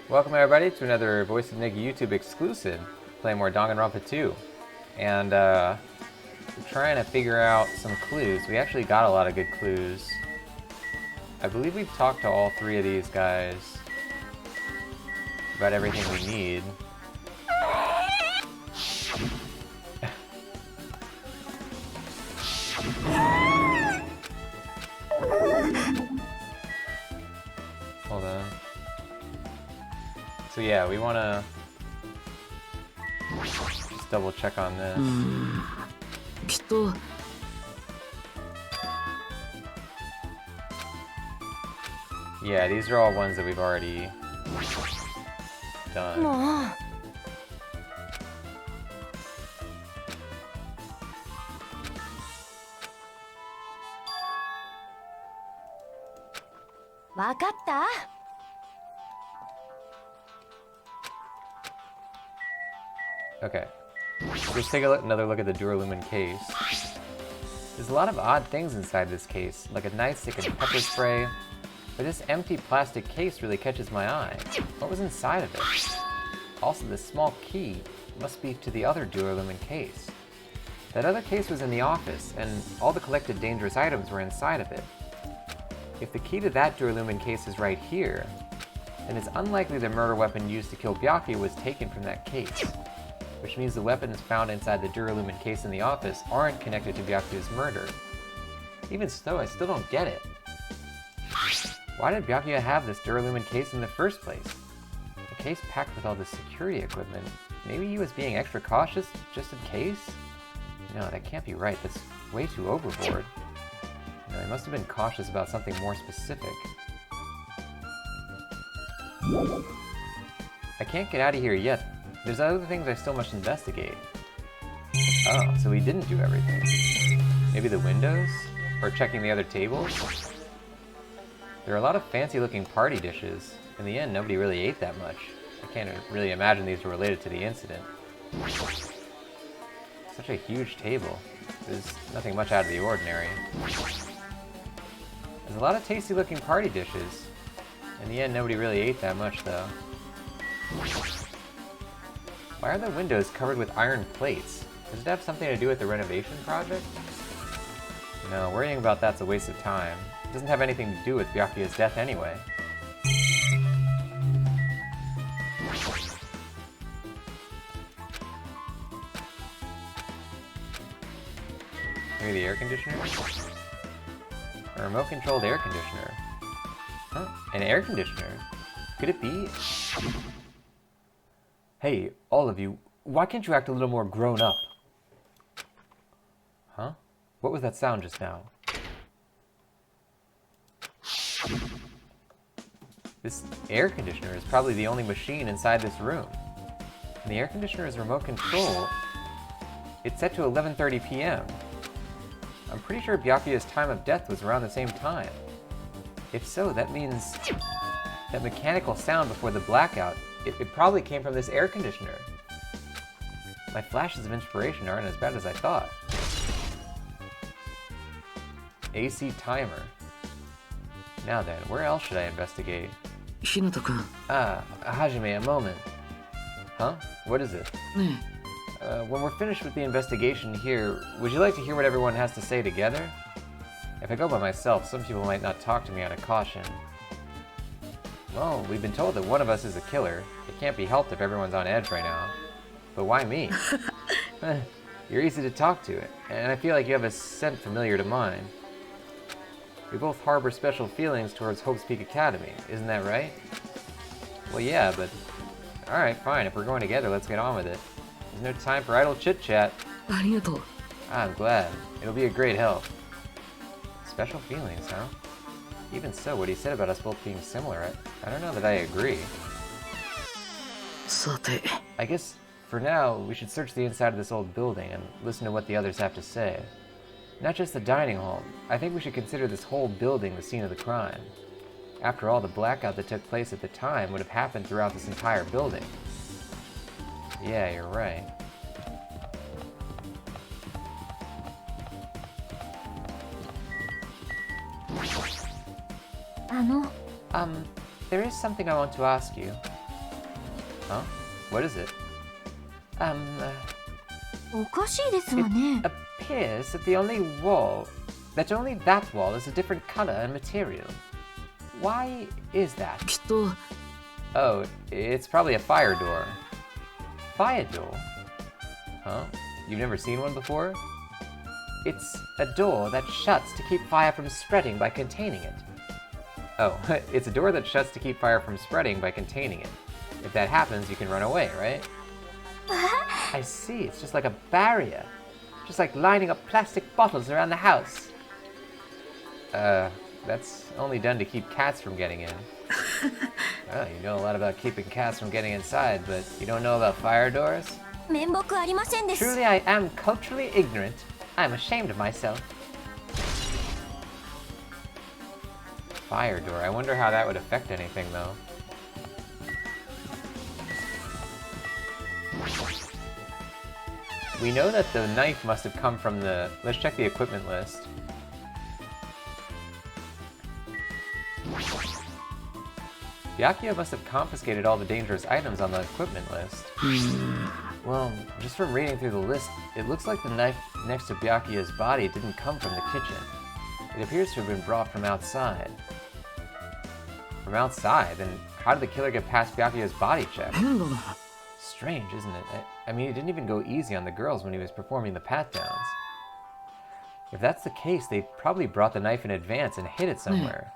Welcome everybody to another Voice of Nick YouTube exclusive, playing more Danganronpa 2. And we're trying to figure out some clues. We actually got a lot of good clues. I believe we've talked to all three of these guys about everything we need. Hold on. So yeah, we want to just double check on this. Yeah, these are all ones that we've already done. Okay, let's take another look at the Duralumin case. There's a lot of odd things inside this case, like a nightstick and pepper spray, but this empty plastic case really catches my eye. What was inside of it? Also, this small key must be to the other Duralumin case. That other case was in the office, and all the collected dangerous items were inside of it. If the key to that Duralumin case is right here, then it's unlikely the murder weapon used to kill Byakuya was taken from that case. Which means the weapons found inside the Duralumin case in the office aren't connected to Byakuya's murder. Even so, I still don't get it. Why did Byakuya have this Duralumin case in the first place? A case packed with all this security equipment. Maybe he was being extra cautious, just in case? No, that can't be right. That's way too overboard. No, he must have been cautious about something more specific. I can't get out of here yet. There's other things I still must investigate. Oh, so he didn't do everything. Maybe the windows? Or checking the other tables? There are a lot of fancy-looking party dishes. In the end, nobody really ate that much. I can't really imagine these were related to the incident. Such a huge table. There's nothing much out of the ordinary. There's a lot of tasty-looking party dishes. In the end, nobody really ate that much, though. Why are the windows covered with iron plates? Does it have something to do with the renovation project? No, worrying about that's a waste of time. It doesn't have anything to do with Byakuya's death anyway. Maybe the air conditioner? A remote-controlled air conditioner. Huh? An air conditioner? Could it be? Hey, all of you, why can't you act a little more grown up? Huh? What was that sound just now? This air conditioner is probably the only machine inside this room. And the air conditioner is remote control. It's set to 11:30 p.m. I'm pretty sure Byakuya's time of death was around the same time. If so, that means that mechanical sound before the blackout, it probably came from this air conditioner. My flashes of inspiration aren't as bad as I thought. AC timer. Now then, where else should I investigate? Hinata-kun. Ah, Hajime, a moment. Huh? What is it? When we're finished with the investigation here, would you like to hear what everyone has to say together? If I go by myself, some people might not talk to me out of caution. Well, we've been told that one of us is a killer. It can't be helped if everyone's on edge right now. But why me? You're easy to talk to, and I feel like you have a scent familiar to mine. We both harbor special feelings towards Hope's Peak Academy, isn't that right? Well, yeah, but... Alright, fine, if we're going together, let's get on with it. There's no time for idle chit-chat. Arigatou. I'm glad. It'll be a great help. Special feelings, huh? Even so, what he said about us both being similar, I don't know that I agree. Sate. I guess, for now, we should search the inside of this old building and listen to what the others have to say. Not just the dining hall. I think we should consider this whole building the scene of the crime. After all, the blackout that took place at the time would have happened throughout this entire building. Yeah, you're right. There is something I want to ask you. Huh? What is it? おかしいですわね。 It appears that only that wall is a different color and material. Why is that? きっと Oh, it's probably a fire door. Fire door? Huh? You've never seen one before? It's a door that shuts to keep fire from spreading by containing it. Oh, it's a door that shuts to keep fire from spreading by containing it. If that happens, you can run away, right? I see, it's just like a barrier. Just like lining up plastic bottles around the house. That's only done to keep cats from getting in. Well, you know a lot about keeping cats from getting inside, but you don't know about fire doors? 面目ありませんです。 Truly, I am culturally ignorant. I'm ashamed of myself. Fire door. I wonder how that would affect anything, though. We know that the knife must have come from the... Let's check the equipment list. Byakuya must have confiscated all the dangerous items on the equipment list. Well, just from reading through the list, it looks like the knife next to Byakuya's body didn't come from the kitchen. It appears to have been brought from outside. From outside? Then how did the killer get past Byakuya's body check? 変だな。 Strange, isn't it? I mean, he didn't even go easy on the girls when he was performing the pat-downs. If that's the case, they probably brought the knife in advance and hid it somewhere.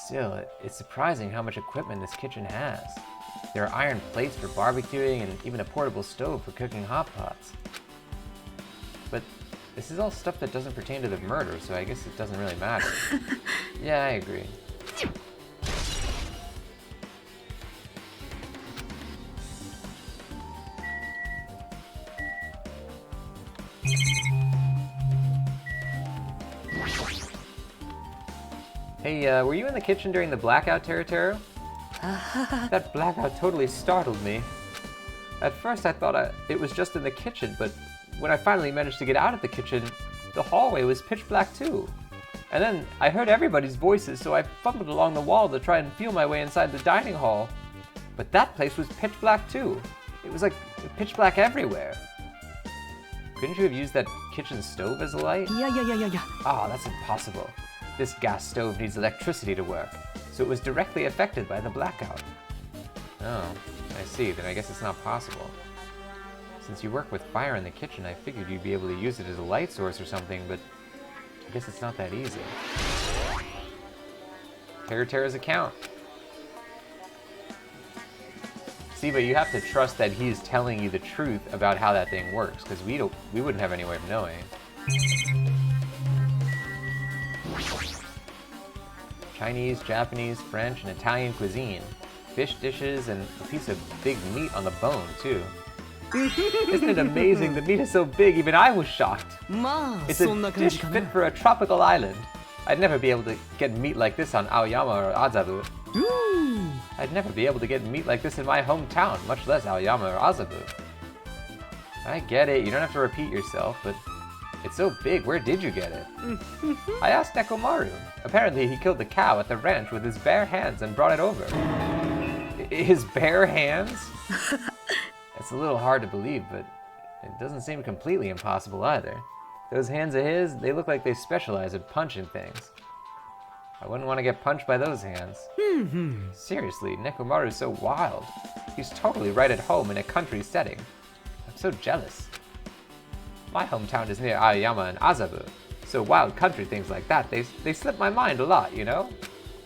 Still, it's surprising how much equipment this kitchen has. There are iron plates for barbecuing and even a portable stove for cooking hot pots. But this is all stuff that doesn't pertain to the murder, so I guess it doesn't really matter. Yeah, I agree. Hey, were you in the kitchen during the blackout, Teru? That blackout totally startled me. At first I thought it was just in the kitchen, but when I finally managed to get out of the kitchen, the hallway was pitch black too. And then I heard everybody's voices, so I fumbled along the wall to try and feel my way inside the dining hall. But that place was pitch black too. It was like pitch black everywhere. Couldn't you have used that kitchen stove as a light? いやいやいやいやいや。 Ah, that's impossible. This gas stove needs electricity to work, so it was directly affected by the blackout. Oh, I see. Then I guess it's not possible. Since you work with fire in the kitchen, I figured you'd be able to use it as a light source or something, but I guess it's not that easy. Teru's account. See, but you have to trust that he's telling you the truth about how that thing works, because we wouldn't have any way of knowing. Chinese, Japanese, French, and Italian cuisine. Fish dishes and a piece of big meat on the bone, too. Isn't it amazing? The meat is so big, even I was shocked. まあ It's そんな a 感 dish じか fit な。 for a tropical island. I'd never be able to get meat like this on Aoyama or Azabu. うーん。 I'd never be able to get meat like this in my hometown, much less Aoyama or Azabu. I get it, you don't have to repeat yourself, but it's so big, where did you get it? I asked Nekomaru. Apparently he killed the cow at the ranch with his bare hands and brought it over. His bare hands? It's a little hard to believe, but it doesn't seem completely impossible either. Those hands of his, they look like they specialize at punching things. I wouldn't want to get punched by those hands. Seriously, Nekomaru's so wild. He's totally right at home in a country setting. I'm so jealous. My hometown is near Aoyama and Azabu, so wild country things like that, they slip my mind a lot, you know?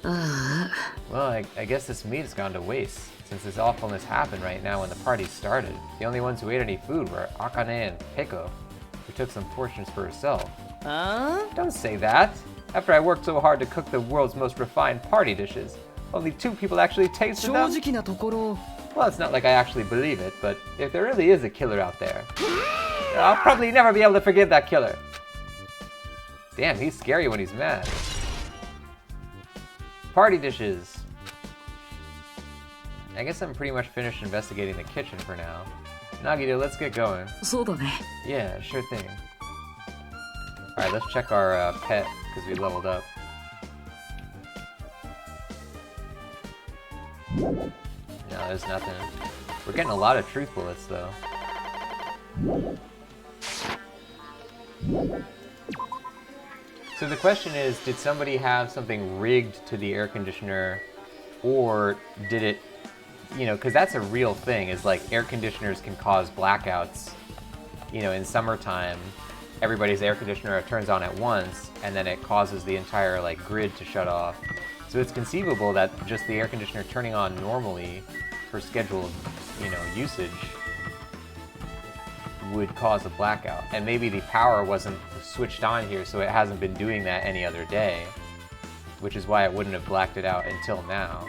あ Well, I guess this meat has gone to waste, since this awfulness happened right now when the party started. The only ones who ate any food were Akane and Peiko, who took some portions for herself. あ。 Don't say that! After I worked so hard to cook the world's most refined party dishes, only 2 people actually tasted 正 them? 直なところ。 Well, it's not like I actually believe it, but if there really is a killer out there, I'll probably never be able to forgive that killer. Damn, he's scary when he's mad. Party dishes. I guess I'm pretty much finished investigating the kitchen for now. Nagito, let's get going. そうだね。 Yeah, sure thing. Alright, let's check our pet, because we leveled up. No, there's nothing. We're getting a lot of truth bullets, though. So the question is, did somebody have something rigged to the air conditioner, or did it, you know, because that's a real thing, is like air conditioners can cause blackouts. You know, in summertime, everybody's air conditioner turns on at once, and then it causes the entire like grid to shut off. So it's conceivable that just the air conditioner turning on normally for scheduled, you know, usage would cause a blackout. And maybe the power wasn't switched on here, so it hasn't been doing that any other day, which is why it wouldn't have blacked it out until now.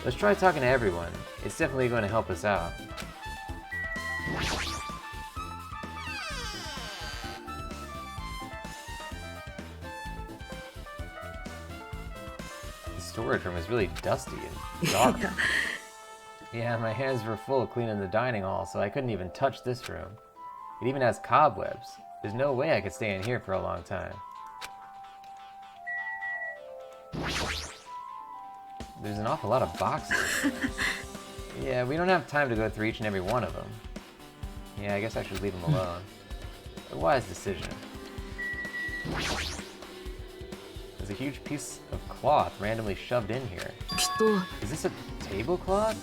Let's try talking to everyone. It's definitely going to help us out. The storage room is really dusty and dark. Yeah, my hands were full cleaning the dining hall, so I couldn't even touch this room. It even has cobwebs. There's no way I could stay in here for a long time. There's an awful lot of boxes. Yeah, we don't have time to go through each and every one of them. Yeah, I guess I should leave them alone. A wise decision. There's a huge piece of cloth randomly shoved in here. Is this a tablecloth?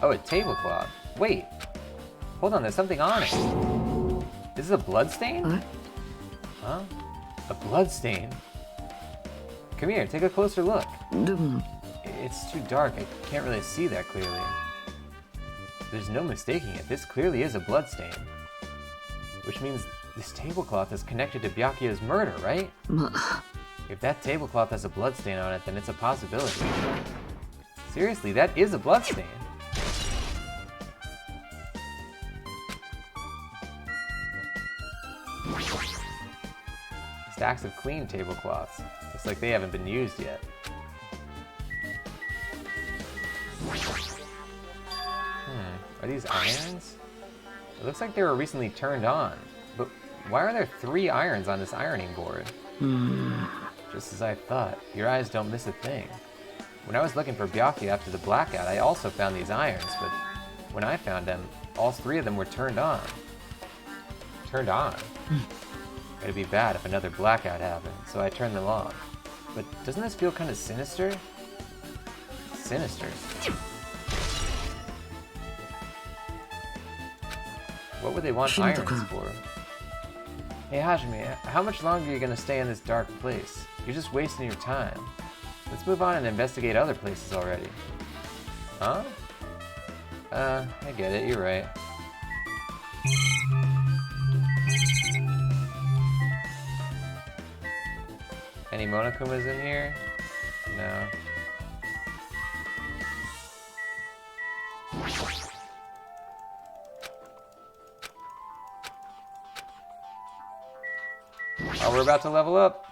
Oh, a tablecloth. Wait. Hold on, there's something on it. This is a bloodstain? Huh? A bloodstain? Come here, take a closer look. It's too dark, I can't really see that clearly. There's no mistaking it, this clearly is a bloodstain. Which means this tablecloth is connected to Byakuya's murder, right? If that tablecloth has a bloodstain on it, then it's a possibility. Seriously, that is a bloodstain. Stacks of clean tablecloths. Looks like they haven't been used yet. Are these irons? It looks like they were recently turned on. But why are there 3 irons on this ironing board? Just as I thought. Your eyes don't miss a thing. When I was looking for Byakuya after the blackout, I also found these irons, but when I found them, all 3 of them were turned on. Turned on? It'd be bad if another blackout happened, so I turned them off. But doesn't this feel kind of sinister? Sinister. What would they want irons for? Hey Hajime, how much longer are you gonna stay in this dark place? You're just wasting your time. Let's move on and investigate other places already. Huh? I get it, you're right. Any Monokumas in here? No. Oh, we're about to level up.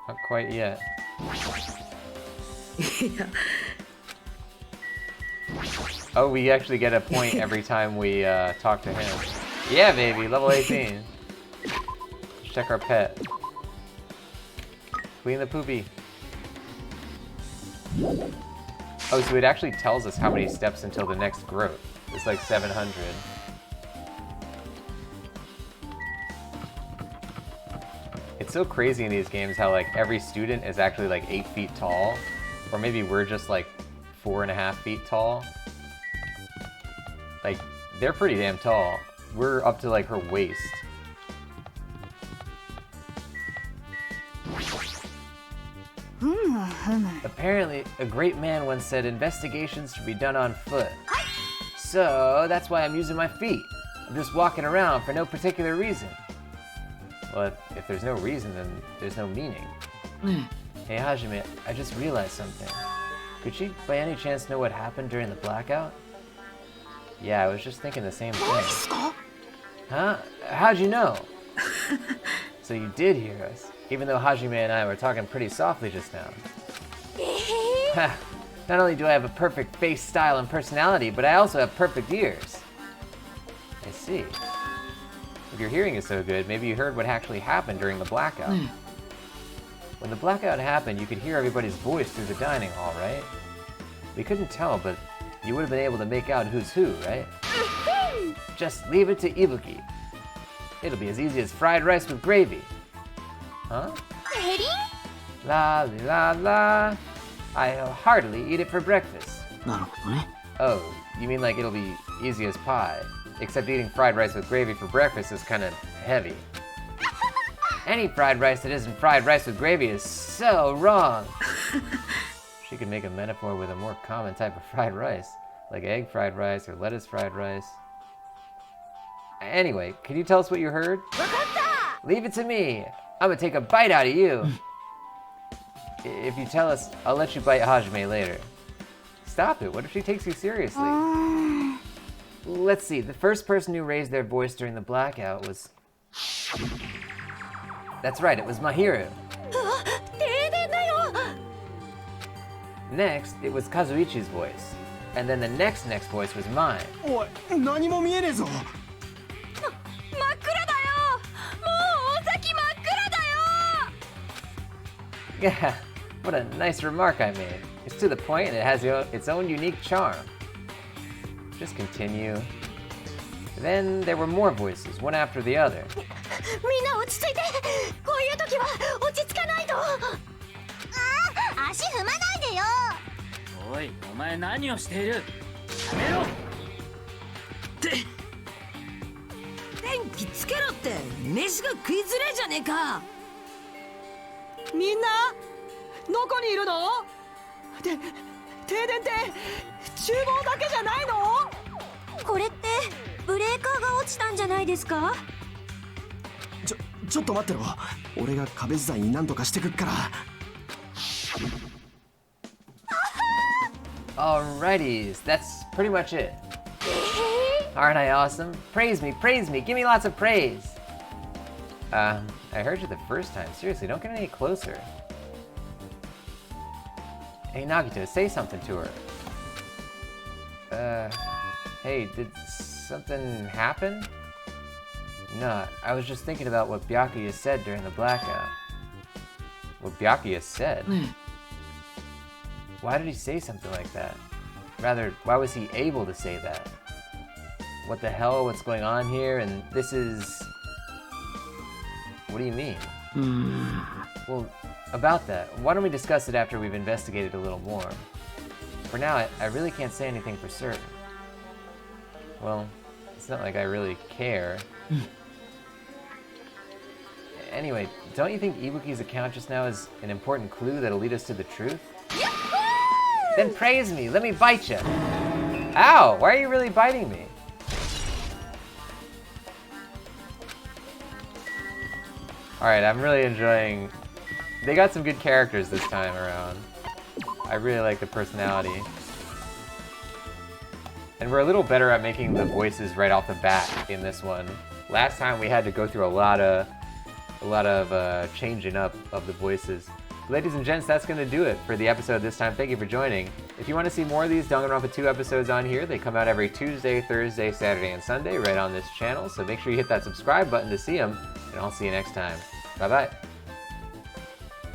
Not quite yet. Oh, we actually get a point every time we talk to him. Yeah, baby, level 18. Let's check our pet. Clean the poopy. Oh, so it actually tells us how many steps until the next growth. It's like 700. It's so crazy in these games how like every student is actually like 8 feet tall, or maybe we're just like 4.5 feet tall. Like, they're pretty damn tall. We're up to like her waist. Apparently, a great man once said investigations should be done on foot. So, that's why I'm using my feet. I'm just walking around for no particular reason. Well, if there's no reason, then there's no meaning. Hey Hajime, I just realized something. Could she by any chance know what happened during the blackout? Yeah, I was just thinking the same thing. Huh? How'd you know? So you did hear us, even though Hajime and I were talking pretty softly just now. Not only do I have a perfect face, style, and personality, but I also have perfect ears. I see. If your hearing is so good, maybe you heard what actually happened during the blackout. When the blackout happened, you could hear everybody's voice through the dining hall, right? We couldn't tell, but you would have been able to make out who's who, right? Just leave it to Ibuki. It'll be as easy as fried rice with gravy. Huh? La la la. I'll heartily eat it for breakfast. なるほどね。 Oh, you mean like it'll be easy as pie? Except eating fried rice with gravy for breakfast is kind of heavy. Any fried rice that isn't fried rice with gravy is so wrong. She could make a metaphor with a more common type of fried rice, like egg fried rice or lettuce fried rice. Anyway, can you tell us what you heard? Leave it to me. I'm gonna take a bite out of you. If you tell us, I'll let you bite Hajime later. Stop it, what if she takes you seriously? Let's see, the first person who raised their voice during the blackout was... That's right, it was Mahiru. Next, it was Kazuichi's voice. And then the next voice was mine. おい、何も見えねえぞ。Yeah, what a nice remark I made. It's to the point and it has its own unique charm. Just continue. Then there were more voices, one after the other. みんな落ち着いて。こういう時は落ち着かないと。足踏まないでよ。おい、お前何をしている？やめろ！電気つけろって、飯が食いづれえじゃねえか。みんな、どこにいるの？停電って厨房だけじゃないの？これってブレーカーが落ちたんじゃないですか？ちょっと待ってろ。俺が壁伝いに何とかしてくっから。Alrighties, that's pretty much it. Aren't I awesome? Praise me, give me lots of praise. I heard you the first time. Seriously, don't get any closer. Hey Nagito, say something to her. Hey, did something happen? No, I was just thinking about what Byakuya said during the blackout. What Byakuya said? Why did he say something like that? Rather, why was he able to say that? What the hell, what's going on here? And this is... What do you mean? Well, about that, why don't we discuss it after we've investigated a little more? For now, I really can't say anything for certain. Well, it's not like I really care. Anyway, don't you think Ibuki's account just now is an important clue that'll lead us to the truth? Then praise me, let me bite you. Ow, why are you really biting me? Alright, I'm really enjoying... They got some good characters this time around. I really like the personality. And we're a little better at making the voices right off the bat in this one. Last time we had to go through a lot of changing up of the voices. Ladies and gents, that's going to do it for the episode this time. Thank you for joining. If you want to see more of these Danganronpa 2 episodes on here, they come out every Tuesday, Thursday, Saturday, and Sunday right on this channel. So make sure you hit that subscribe button to see them, and I'll see you next time. Bye-bye.